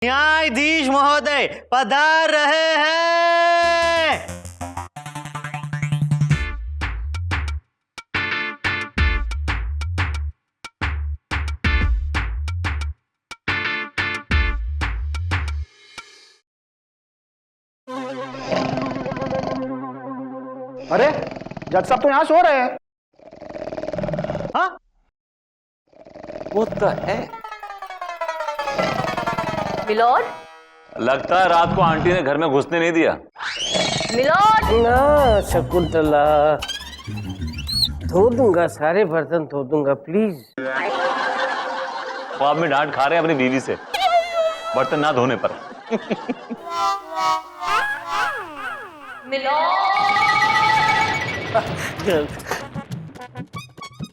न्यायाधीश महोदय पधार रहे हैं। अरे जज साहब तो यहाँ सो रहे हैं। हाँ, वो तो है। मिलोड, लगता है रात को आंटी ने घर में घुसने नहीं दिया। मिलोड। ना शकुंतला, धो दूंगा, सारे बर्तन धो दूंगा, प्लीज। वो आप में डांट खा रहे हैं अपनी बीवी से बर्तन ना धोने पर। मिलोड।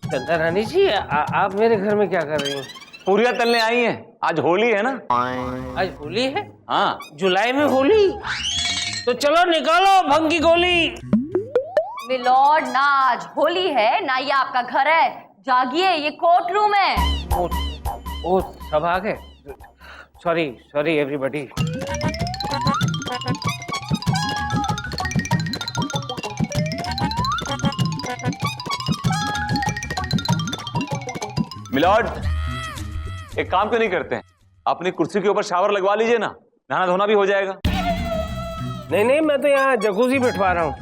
चंदा रानी जी, आप मेरे घर में क्या कर रही हैं? पूरियां तलने आई हैं, आज होली है ना। आज होली है? हाँ, जुलाई में होली? तो चलो निकालो भंग की गोली। मिलोड, ना आज होली है ना ये आपका घर है। जागिए, ये कोर्ट रूम है। ओ सब आ गए। Sorry sorry everybody. मिलॉर्ड, एक काम क्यों नहीं करते हैं, अपनी कुर्सी के ऊपर शावर लगवा लीजिए ना, नहाना धोना भी हो जाएगा। नहीं नहीं, मैं तो यहाँ जकूजी बिठवा रहा हूँ।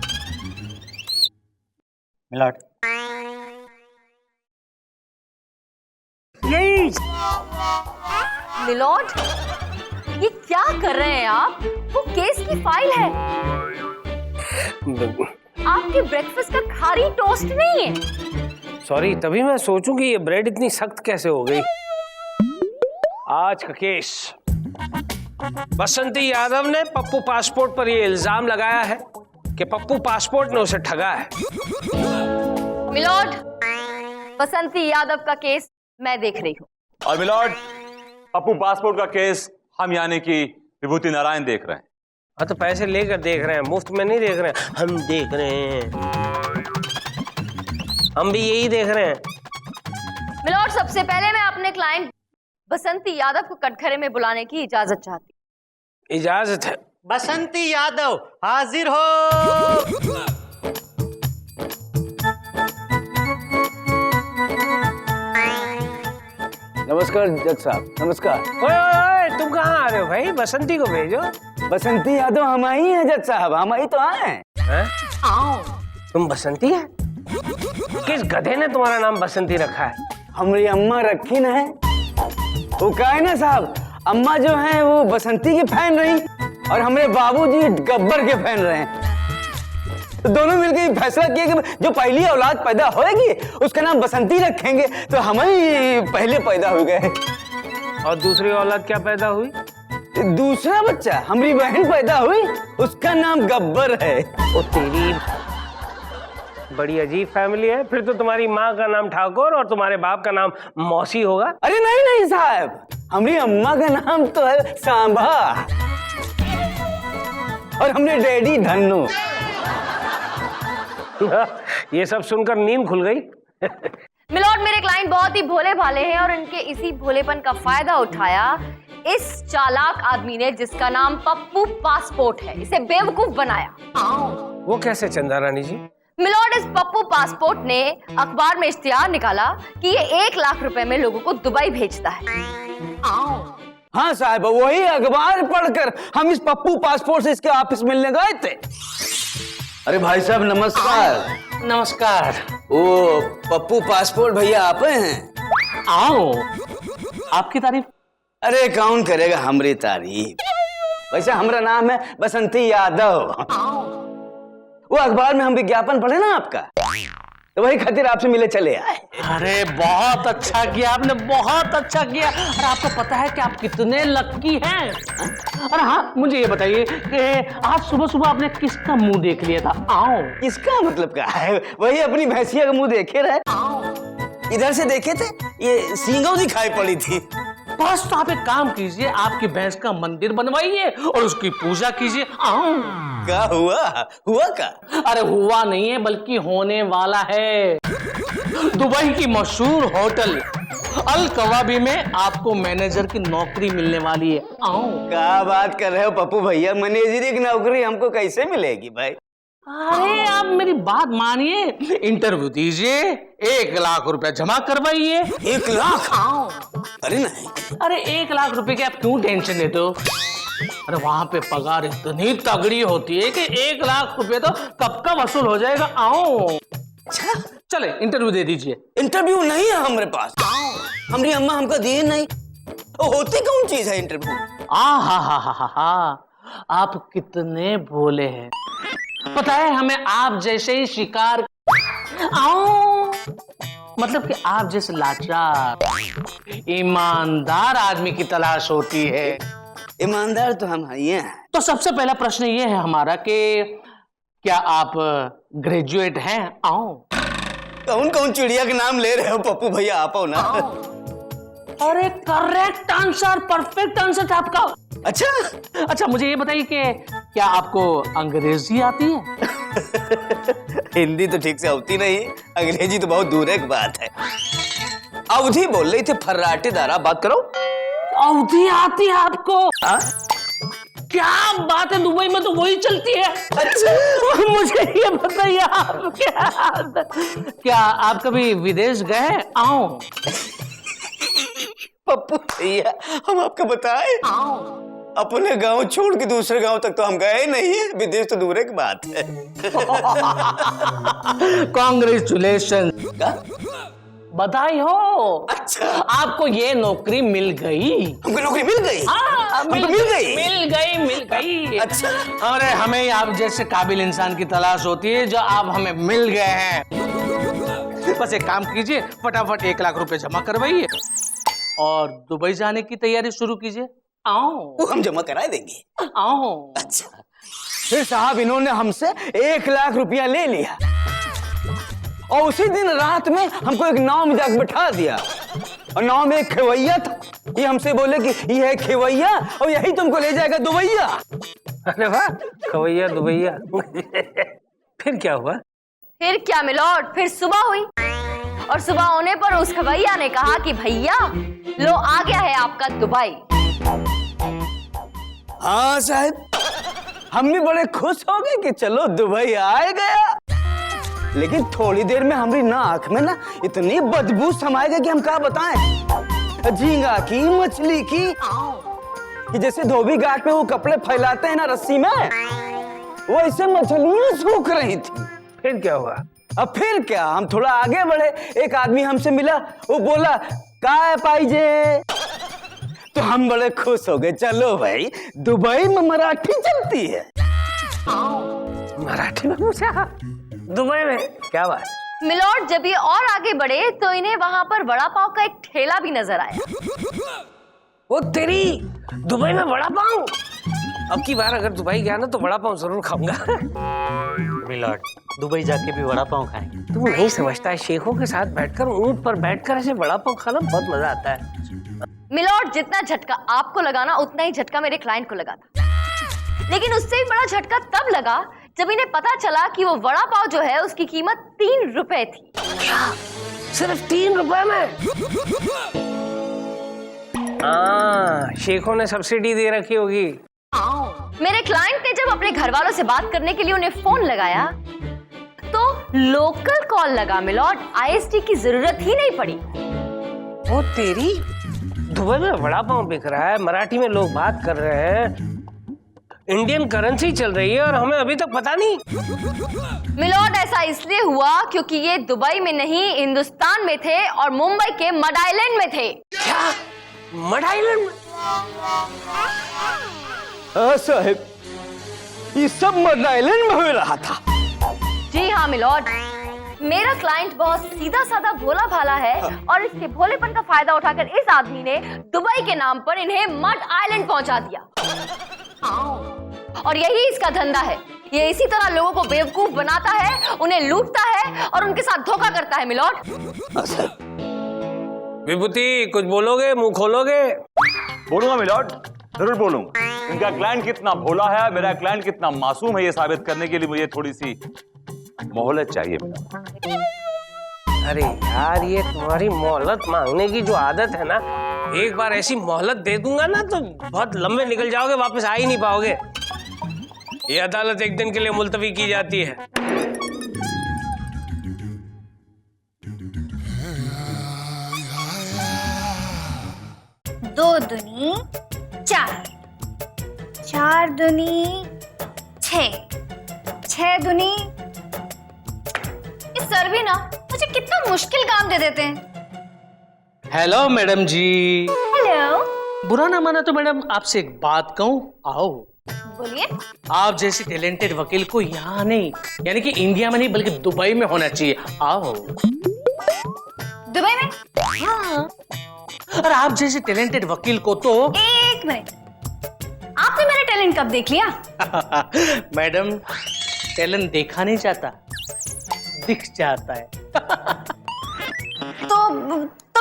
मिलाट। यही मिलोड, ये क्या कर रहे हैं आप? वो केस की फाइल है। आपके ब्रेकफास्ट का खारी टोस्ट नहीं है। सॉरी, तभी मैं सोचूं कि ये ब्रेड इतनी सख्त कैसे हो गई। आज का केस, बसंती यादव ने पप्पू पासपोर्ट पर ये इल्जाम लगाया है कि पप्पू पासपोर्ट ने उसे ठगा है। मिलोड, बसंती यादव का केस मैं देख रही हूँ। और मिलॉर्ड, पप्पू पासपोर्ट का केस हम यानी कि विभूति नारायण देख रहे हैं। हाँ, तो पैसे लेकर देख रहे हैं, मुफ्त में नहीं देख रहे हैं। हम देख रहे हैं, हम भी यही देख रहे हैं। मिलोड, सबसे पहले मैं अपने क्लाइंट बसंती यादव को कटघरे में बुलाने की इजाजत चाहती। इजाजत है। बसंती यादव हाजिर हो। नमस्कार जज साहब, नमस्कार। ओए, तुम कहाँ आ रहे हो भाई? बसंती को भेजो। बसंती यादव हम ही हैं जज साहब, हम ही तो आए हैं। तुम बसंती है? किस गधे ने तुम्हारा नाम बसंती रखा है? हमारी अम्मा रखी न है। वो क्या है ना साहब, अम्मा जो है वो बसंती की फैन रही और हमारे बाबूजी गब्बर के फैन रहे। तो दोनों मिलकर फैसला किया कि जो पहली औलाद पैदा होएगी उसका नाम बसंती रखेंगे, तो हम ही पहले पैदा हो गए। और दूसरी औलाद क्या पैदा हुई? दूसरा बच्चा हमारी बहन पैदा हुई, उसका नाम गब्बर है। ओ तेरी, बड़ी अजीब फैमिली है। फिर तो तुम्हारी माँ का नाम ठाकुर और तुम्हारे बाप का नाम मौसी होगा। अरे नहीं नहीं साहब, हमारी अम्मा का नाम तो है सांभा और हमने डैडी धन्नू। ये सब सुनकर नींद खुल गई। मिलोड, मेरे क्लाइंट बहुत ही भोले भाले हैं और इनके इसी भोलेपन का फायदा उठाया इस चालाक आदमी ने जिसका नाम पप्पू पासपोर्ट है, इसे बेवकूफ बनाया। वो कैसे चंदा रानी जी? मिलोड, इस पप्पू पासपोर्ट ने अखबार में इश्तिहार निकाला कि ये 1 लाख रुपए में लोगों को दुबई भेजता है। हाँ साहब, वही अखबार पढ़कर हम इस पप्पू पासपोर्ट से इसके ऑफिस मिलने गए थे। अरे भाई साहब नमस्कार। नमस्कार। ओ पप्पू पासपोर्ट भैया आप हैं? आओ, आपकी तारीफ। अरे कौन करेगा हमारी तारीफ। वैसे हमारा नाम है बसंती यादव। वो अखबार में हम विज्ञापन पढ़े ना आपका, तो वही खातिर आपसे मिले चले आए। अरे बहुत अच्छा किया आपने, बहुत अच्छा किया। और आपको पता है कि आप कितने लक्की हैं। और हाँ, मुझे ये बताइए कि आज सुबह सुबह आपने किसका मुंह देख लिया था? आओ। किसका मतलब क्या है? वही अपनी भैंसिया का मुंह देखे रहे। इधर से देखे थे, ये सींगों दिखाई पड़ी थी। बस तो आप एक काम कीजिए, आपकी भैंस का मंदिर बनवाइए और उसकी पूजा कीजिए। आओ। क्या हुआ? हुआ क्या? अरे हुआ नहीं है, बल्कि होने वाला है। दुबई की मशहूर होटल अल कवाबी में आपको मैनेजर की नौकरी मिलने वाली है। आओ। क्या बात कर रहे हो पप्पू भैया, मैनेजरी की नौकरी हमको कैसे मिलेगी भाई? अरे आप मेरी बात मानिए, इंटरव्यू दीजिए, 1 लाख रुपया जमा करवाइए। 1 लाख? आओ। अरे नहीं। अरे 1 लाख रुपए की आप क्यों टेंशन लेते हो? अरे वहां पे पगार इतनी तगड़ी होती है कि 1 लाख रुपए तो कब का वसूल हो जाएगा। आओ। अच्छा चले इंटरव्यू दे दीजिए। इंटरव्यू नहीं है हमारे पास, हमारी अम्मा हमको दिए नहीं। होती कौन चीज है इंटरव्यू? हा, आप कितने भोले हैं। पता है हमें आप जैसे ही शिकार आओ, मतलब कि आप जैसे लाचार ईमानदार आदमी की तलाश होती है। ईमानदार तो हम हैं। तो सबसे पहला प्रश्न ये है हमारा कि क्या आप ग्रेजुएट हैं? आओ। कौन कौन चिड़िया के नाम ले रहे हो पप्पू भैया, आप हो ना? अरे करेक्ट आंसर, परफेक्ट आंसर था आपका। अच्छा मुझे ये बताइए कि क्या आपको अंग्रेजी आती है? हिंदी तो ठीक से होती नहीं, अंग्रेजी तो बहुत दूर की बात है। अवधि बोल रही थी फर्राटे दारा, बात करो। अवधि आती है आपको? क्या बात है, दुबई में तो वही चलती है। अच्छा मुझे ये बताइए आप क्या आप कभी विदेश गए? आओ। पप्पू भैया हम आपको बताएं, अपने गांव छोड़ के दूसरे गांव तक तो हम गए नहीं है, विदेश तो दूर की बात है। कांग्रेचुलेशन, बधाई हो। अच्छा आपको ये नौकरी मिल गई। हमको नौकरी मिल गई? हाँ, मिल गई। अच्छा अरे हमें आप जैसे काबिल इंसान की तलाश होती है, जो आप हमें मिल गए हैं। बस एक काम कीजिए, फटाफट 1 लाख रुपए जमा करवाइए और दुबई जाने की तैयारी शुरू कीजिए। आओ। वो हम जमा करा देंगे। आओ। अच्छा फिर साहब इन्होंने हमसे 1 लाख रुपया ले लिया और उसी दिन रात में हमको एक नाव में जाकर बैठा दिया और नाव में एक खेवैया था। ये हमसे बोले कि ये है खेवैया और यही तुमको ले जाएगा दुबैया। अरे वाह, खवैया दुबैया। फिर क्या हुआ? फिर क्या मिलोट, फिर सुबह हुई और सुबह होने पर उस खवैया ने कहा कि भैया लो आ गया है आपका दुबई। हाँ साहब, हम भी बड़े खुश हो गए कि चलो दुबई आ गया, लेकिन थोड़ी देर में हमारी नाक में ना इतनी बदबू समाए गई कि हम क्या बताएं। झींगा की, मछली की, कि जैसे धोबी घाट पे वो कपड़े फैलाते हैं ना रस्सी में, वैसे मछलियां सूख रही थी। फिर क्या हुआ? अब फिर क्या, हम थोड़ा आगे बढ़े, एक आदमी हमसे मिला, वो बोला काय पाइजे, तो हम बड़े खुश हो गए। चलो भाई दुबई में मराठी चलती है। मराठी में पूछा? दुबई में? क्या बात? मिलोट जब ये और आगे बढ़े तो इन्हें वहां पर वड़ा पाव का एक ठेला भी नजर आया। वो तेरी, दुबई में वड़ा पाव? अब की बार अगर दुबई गया ना तो वड़ा पाव जरूर खाऊंगा। मिलॉर्ड, दुबई जाके भी वड़ा पाव खाएंगे। तू नहीं समझता है, शेखों के साथ बैठकर, ऊंट पर बैठकर ऐसे वड़ा पाव खाना बहुत मजा आता है। मिलोट जितना झटका आपको लगा ना, उतना ही झटका मेरे क्लाइंट को लगा था, लेकिन उससे भी बड़ा झटका तब लगा जब इन्हें पता चला कि वो वड़ा पाव जो है उसकी कीमत 3 रुपए थी। क्या? सिर्फ 3 रुपए में? शेखों ने सब्सिडी दे रखी होगी। मेरे क्लाइंट ने जब अपने घर वालों से बात करने के लिए उन्हें फोन लगाया तो लोकल कॉल लगा मिलोट, आईएसडी की जरूरत ही नहीं पड़ी। वो तेरी, दुबई में वड़ा पाव बिक रहा है, मराठी में लोग बात कर रहे हैं, इंडियन करेंसी चल रही है और हमें अभी तक पता नहीं। मिलोट ऐसा इसलिए हुआ क्योंकि ये दुबई में नहीं हिंदुस्तान में थे और मुंबई के मड आइलैंड में थे। क्या? Mud island? साहब ये सब मड आइलैंड में हो रहा था। जी हाँ मिलोट, मेरा क्लाइंट बहुत सीधा साधा भोला भाला है और इसके भोलेपन का फायदा उठाकर इस आदमी ने दुबई के नाम पर इन्हें मड आइलैंड पहुंचा दिया और यही इसका धंधा है। ये इसी तरह लोगों को बेवकूफ बनाता है, उन्हें लूटता है और उनके साथ धोखा करता है। मिलोट विभूति कुछ बोलोगे, मुंह खोलोगे? बोलूंगा मिलॉर्ड, जरूर बोलूंगा। इनका क्लाइंट कितना भोला है, मेरा क्लाइंट कितना मासूम है, ये साबित करने के लिए मुझे थोड़ी सी मोहलत चाहिए मिलॉर्ड। अरे यार, ये तुम्हारी मोहलत मांगने की जो आदत है ना, एक बार ऐसी मोहलत दे दूंगा ना तो बहुत लंबे निकल जाओगे, वापस आ ही नहीं पाओगे। ये अदालत एक दिन के लिए मुलतवी की जाती है। दो दुनी चार, चार दुनी छह, छह दुनी। ये सर भी ना मुझे कितना मुश्किल काम दे देते हैं। हेलो मैडम जी। हेलो। बुरा ना माना तो मैडम आपसे एक बात कहूँ? आओ। बोलिए। आप जैसे टैलेंटेड वकील को यहाँ नहीं, यानी कि इंडिया में नहीं बल्कि दुबई में होना चाहिए। आओ। दुबई में? हाँ। और आप जैसे टैलेंटेड वकील को तो एक मिनट, आपने मेरा टैलेंट कब देख लिया? मैडम, टैलेंट देखा नहीं जाता, दिख जाता है। तो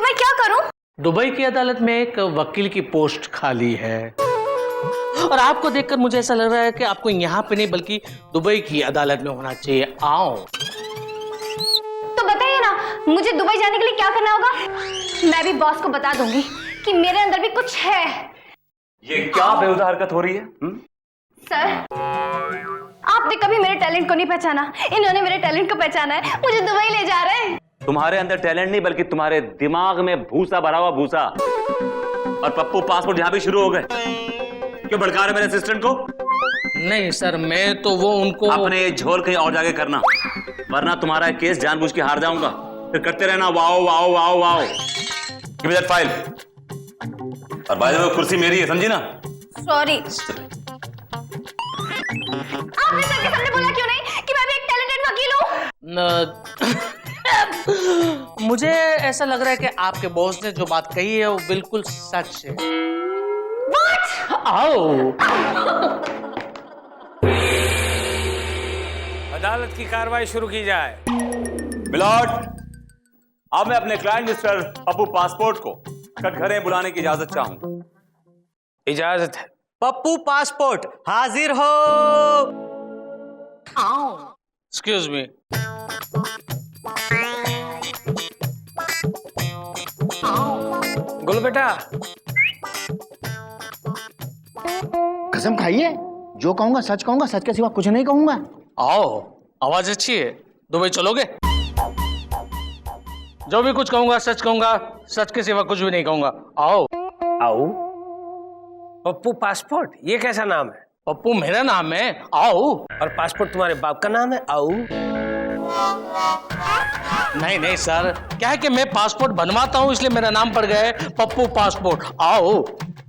मैं क्या करूं? दुबई की अदालत में एक वकील की पोस्ट खाली है और आपको देखकर मुझे ऐसा लग रहा है कि आपको यहाँ पे नहीं बल्कि दुबई की अदालत में होना चाहिए। आओ। तो बताइए ना, मुझे दुबई जाने के लिए क्या करना होगा? मैं भी बॉस को बता दूंगी कि मेरे अंदर भी कुछ है। ये क्या बेहुदा हरकत हो रही है? सर, आपने कभी मेरे टैलेंट को नहीं पहचाना, इन्होंने मेरे टैलेंट को पहचाना है, मुझे दुबई ले जा रहे हैं। तुम्हारे अंदर टैलेंट नहीं बल्कि तुम्हारे दिमाग में भूसा भरा हुआ भूसा। और पप्पू पासपोर्ट यहाँ भी शुरू हो गए। क्यों भड़का रहे मेरे असिस्टेंट को? नहीं सर, मैं तो वो उनको अपने झोल कहीं और जाके करना, वरना तुम्हारा केस जानबूझ के हार जाऊंगा। फिर करते रहना wow wow wow wow. Give me that file. और बाय द वे, कुर्सी मेरी है, समझी ना? सॉरी। आपने सर के सामने बोला क्यों नहीं कि मैं भी एक टैलेंटेड वकील हूँ? मुझे ऐसा लग रहा है कि आपके बॉस ने जो बात कही है वो बिल्कुल सच है। What? आओ। अदालत की कार्रवाई शुरू की जाए। मिलॉर्ड, अब मैं अपने क्लाइंट मिस्टर पप्पू पासपोर्ट को कटघरे बुलाने की इजाजत चाहूंगा। इजाजत है। पप्पू पासपोर्ट हाजिर हो। Excuse me. गुल बेटा, कसम खाइए, जो कहूंगा सच कहूंगा, सच के सिवा कुछ नहीं कहूंगा। आओ, आवाज अच्छी है। दुबई चलोगे? जो भी कुछ कहूंगा सच कहूंगा, सच के सिवा कुछ भी नहीं कहूंगा। आओ। आओ। पप्पू पासपोर्ट, ये कैसा नाम है? पप्पू मेरा नाम है। आओ। और पासपोर्ट तुम्हारे बाप का नाम है? आओ। नहीं नहीं सर, क्या है कि मैं पासपोर्ट बनवाता हूँ इसलिए मेरा नाम पड़ गया है पप्पू पासपोर्ट। आओ।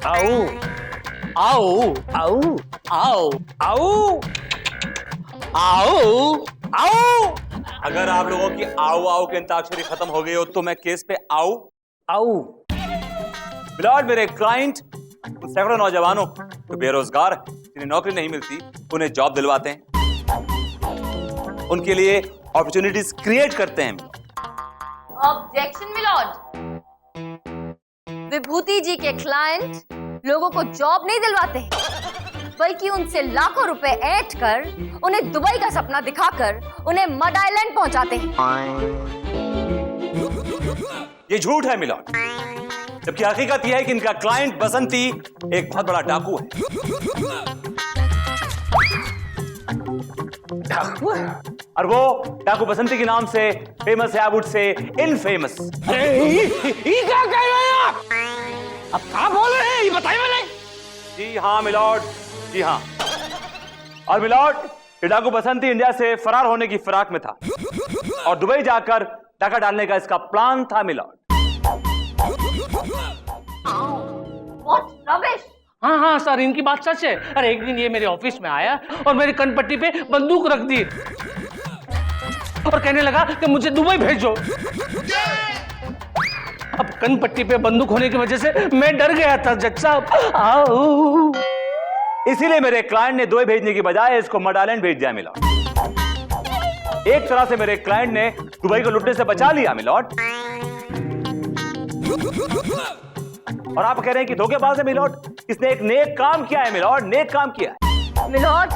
आओ। आओ। आओ। आओ। आओ। आओ। आओ। अगर आप लोगों की आओ आओ की अंताक्षरी खत्म हो गई हो तो मैं केस पे आऊं? आओ। मिलॉर्ड, मेरे क्लाइंट उन सैकड़ों नौजवानों जो बेरोजगार हैं, जिन्हें नौकरी नहीं मिलती, उन्हें जॉब दिलवाते हैं, उनके लिए अपॉर्चुनिटीज क्रिएट करते हैं। Objection milord. विभूति जी के क्लाइंट लोगों को जॉब नहीं दिलवाते हैं, बल्कि उनसे लाखों रुपए ऐंठ कर उन्हें दुबई का सपना दिखाकर उन्हें मड आइलैंड पहुंचाते हैं। ये झूठ है मिलॉर्ड, जबकि हकीकत यह है कि इनका क्लाइंट बसंती एक बहुत बड़ा डाकू है। डाकू है? और वो डाकू बसंती के नाम से फेमस है, आबुड से इनफेमस। ये क्या कह रहे हैं आप? अब क्या बोल रहे हैं, ये बताइए मैंने। जी हाँ मिलॉर्ड, जी हाँ। और मिलॉर्ड, ये डाकू बसंती इंडिया से फरार होने की फिराक में था और दुबई जाकर डाका डालने का इसका प्लान था मिलॉर्ड। What rubbish! हाँ हाँ सर, इनकी बात सच है। अरे एक दिन ये मेरे ऑफिस में आया और मेरी कनपट्टी पे बंदूक रख दी और कहने लगा कि मुझे दुबई भेजो। अब कनपट्टी पे बंदूक होने की वजह से मैं डर गया था जज साहब। आओ। इसीलिए मेरे क्लाइंट ने दुबई भेजने की बजाय इसको मड आइलैंड भेज दिया मिलॉर्ड। एक तरह से मेरे क्लाइंट ने दुबई को लुटने से बचा लिया मिलॉर्ड। और आप कह रहे हैं कि धोखेबाज है मिलॉर्ड? इसने एक नेक काम किया है मिलॉर्ड, नेक काम किया है। मिलॉर्ड,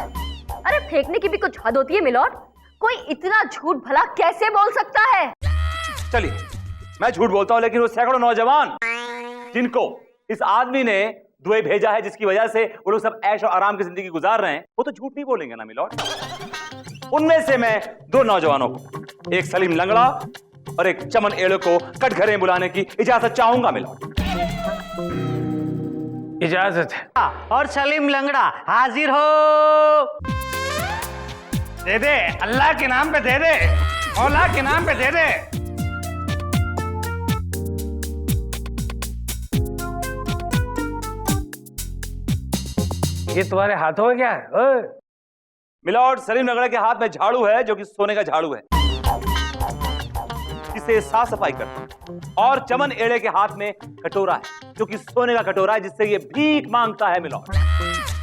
अरे फेंकने की भी कुछ हद होती है मिलॉर्ड। कोई इतना झूठ भला कैसे बोल सकता है? चलिए, मैं झूठ बोलता हूं, लेकिन वो सैकड़ों नौजवान जिनको इस आदमी ने दुबई भेजा है, जिसकी वजह से वो लोग सब ऐश और आराम की जिंदगी गुजार रहे हैं, वो तो झूठ नहीं बोलेंगे ना मिलॉर्ड। उनमें से मैं 2 नौजवानों को, एक सलीम लंगड़ा और एक चमन एड़े को कटघरे में बुलाने की इजाजत चाहूंगा मिलॉर्ड। इजाजत है। और सलीम लंगड़ा हाजिर हो। दे दे, अल्लाह के नाम पे दे दे, मौला के नाम पे दे दे। ये तुम्हारे हाथों में क्या है? ओए! मिलॉर्ड, सलीम लंगड़ा के हाथ में झाड़ू है, जो कि सोने का झाड़ू है, जिससे साफ सफाई करता है। और चमन एड़े के हाथ में कटोरा है, जो कि सोने का कटोरा है, जिससे ये भीख मांगता है मिलॉर्ड।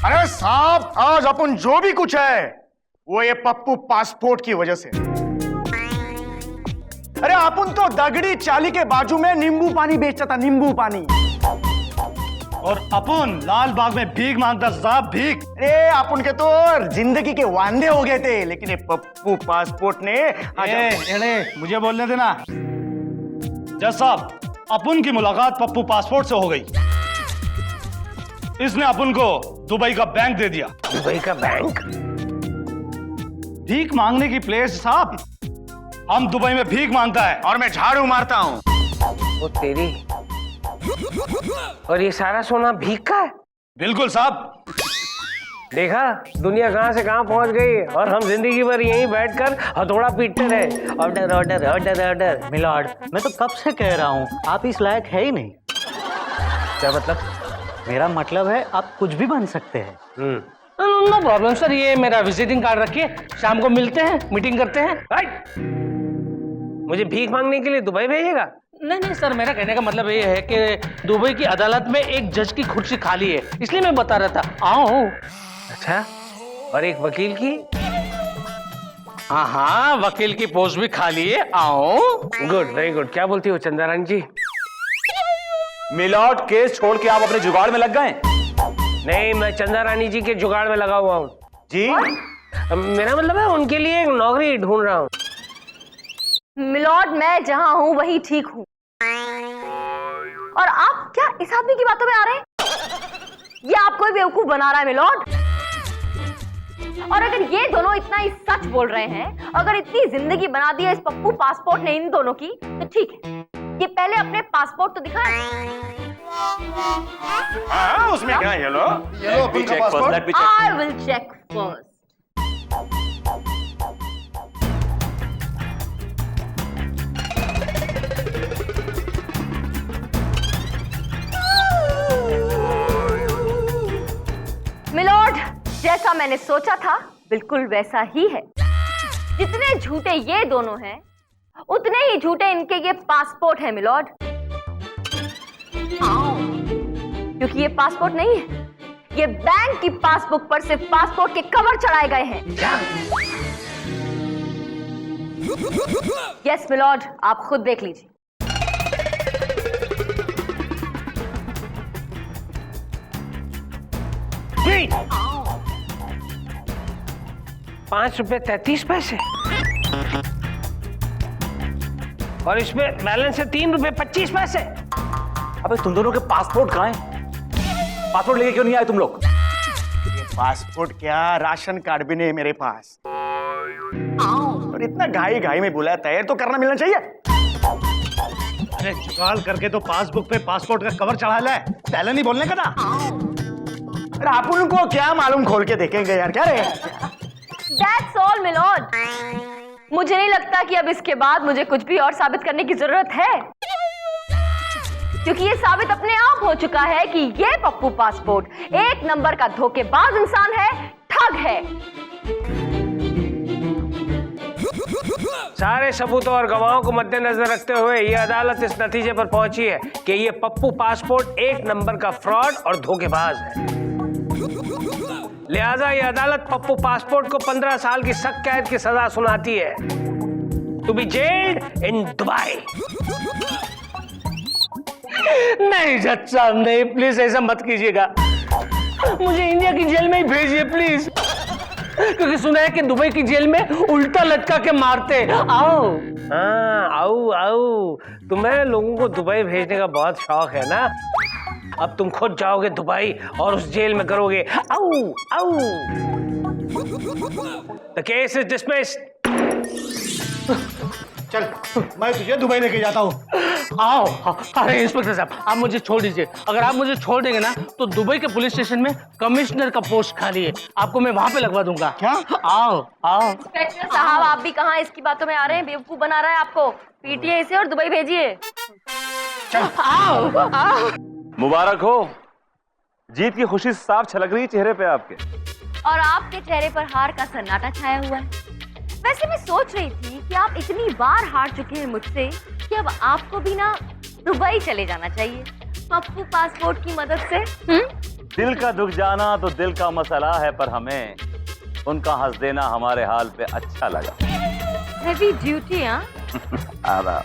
अरे साहब, आज अपन जो भी कुछ है वो ये पप्पू पासपोर्ट की वजह से। अरे अपन तो दगड़ी चाली के बाजू में नींबू पानी बेचता था, नींबू पानी। और अपन लाल बाग में भीख मांगता साहब, भीख। अरे अपन के तो जिंदगी के वांदे हो गए थे, लेकिन ये पप्पू पासपोर्ट ने मुझे बोलने देना। जज साहब, अपन की मुलाकात पप्पू पासपोर्ट से हो गई। इसने अपन को दुबई का बैंक दे दिया। दुबई का बैंक? भीख मांगने की प्लेस साहब, हम दुबई में भीख मांगता है और मैं झाड़ू मारता हूँ। वो तेरी, और ये सारा सोना भीख का है? बिल्कुल साहब। देखा दुनिया कहां से कहां पहुंच गई, और हम जिंदगी भर यहीं बैठकर हथौड़ा पीटते रहे। Order order order order. Milord, मैं तो कब से कह रहा हूँ, आप इस लायक है ही नहीं। क्या मतलब? मेरा मतलब है आप कुछ भी बन सकते हैं। नो प्रॉब्लम सर, ये मेरा विजिटिंग कार्ड रखिए, शाम को मिलते हैं, मीटिंग करते हैं। राइट। मुझे भीख मांगने के लिए दुबई भेजेगा? नहीं नहीं सर, मेरा कहने का मतलब ये है कि दुबई की अदालत में एक जज की कुर्सी खाली है, इसलिए मैं बता रहा था। आओ। अच्छा, और एक वकील की? हाँ हाँ, वकील की पोस्ट भी खाली है, आओ। Good, very good. क्या बोलती हो चंद्रारानी जी? मिलॉर्ड, केस छोड़ के आप अपने जुगाड़ में लग गए? नहीं, मैं चंद्रारानी जी के जुगाड़ में लगा हुआ हूँ जी। मेरा मतलब है उनके लिए एक नौकरी ढूंढ रहा हूँ। मिलॉर्ड, मैं जहां हूं वही ठीक हूं। और आप क्या इस आदमी की बातों में आ रहे हैं? ये आपको बेवकूफ बना रहा है मिलॉर्ड। और अगर ये दोनों इतना ही सच बोल रहे हैं, अगर इतनी जिंदगी बना दी है इस पप्पू पासपोर्ट ने इन दोनों की, तो ठीक है, ये पहले अपने पासपोर्ट तो दिखाएं। हाँ, उसमें क्या है? ये लो अपन का passport. I will check first. Milord, जैसा मैंने सोचा था बिल्कुल वैसा ही है। जितने झूठे ये दोनों हैं, उतने ही झूठे इनके ये पासपोर्ट है मिलॉर्ड। क्योंकि ये पासपोर्ट नहीं है, ये बैंक की पासबुक पर सिर्फ पासपोर्ट के कवर चढ़ाए गए हैं। यस मिलॉर्ड, आप खुद देख लीजिए। ₹5.33 और इसमें बैलेंस है ₹3.25। अबे तुम दोनों के पासपोर्ट कहाँ हैं? पासपोर्ट लेके क्यों नहीं आए तुम लोग? पासपोर्ट क्या, राशन कार्ड भी नहीं है मेरे पास। और इतना घाई घाई में बुलाया, तैयार तो करना मिलना चाहिए। अरे जुगाड़ करके तो पासबुक पे पासपोर्ट का कवर चढ़ा ले, पहले नहीं बोलने का था। अरे आप उनको क्या मालूम, खोल के देखेंगे यार, क्या रे? That's all, milord. मुझे नहीं लगता कि अब इसके बाद मुझे कुछ भी और साबित करने की जरूरत है, क्योंकि ये साबित अपने आप हो चुका है कि ये पप्पू पासपोर्ट एक नंबर का धोखेबाज इंसान है, ठग है। सारे सबूतों और गवाहों को मद्देनजर रखते हुए ये अदालत इस नतीजे पर पहुंची है कि ये पप्पू पासपोर्ट एक नंबर का फ्रॉड और धोखेबाज है। लिहाजा ये अदालत पप्पू पासपोर्ट को 15 साल की सख्त कैद की सजा सुनाती है, to be jailed in Dubai. नहीं जज साहब, नहीं, प्लीज ऐसा मत कीजिएगा, मुझे इंडिया की जेल में ही भेजिए प्लीज, क्योंकि सुना है कि दुबई की जेल में उल्टा लटका के मारते। आओ। हाँ, आओ आओ। तुम्हें लोगों को दुबई भेजने का बहुत शौक है ना? अब तुम खुद जाओगे दुबई और उस जेल में करोगे आओ आओ। The case is dismissed. चल, मैं तुझे दुबई लेके जाता हूँ। आओ। अरे इंस्पेक्टर साहब, आप मुझे छोड़ दीजिए। अगर आप मुझे छोड़ देंगे ना तो दुबई के पुलिस स्टेशन में कमिश्नर का पोस्ट खाली है, आपको मैं वहां पे लगवा दूंगा। क्या? आओ आओ। इंस्पेक्टर साहब, आप भी कहाँ इसकी बातों में आ रहे हैं? बेवकूफ बना रहा है आपको। पीटिए इसे और दुबई भेजिए। आओ आओ। मुबारक हो, जीत की खुशी साफ छलक रही है चेहरे पे आपके। और आपके चेहरे पर हार का सन्नाटा छाया हुआ है। वैसे मैं सोच रही थी कि आप इतनी बार हार चुके हैं मुझसे कि अब आपको भी ना दुबई चले जाना चाहिए पप्पू पासपोर्ट की मदद से। दिल का दुख जाना तो दिल का मसला है, पर हमें उनका हंस देना हमारे हाल पे अच्छा लगा। Heavy duty. हाँ, आदाब।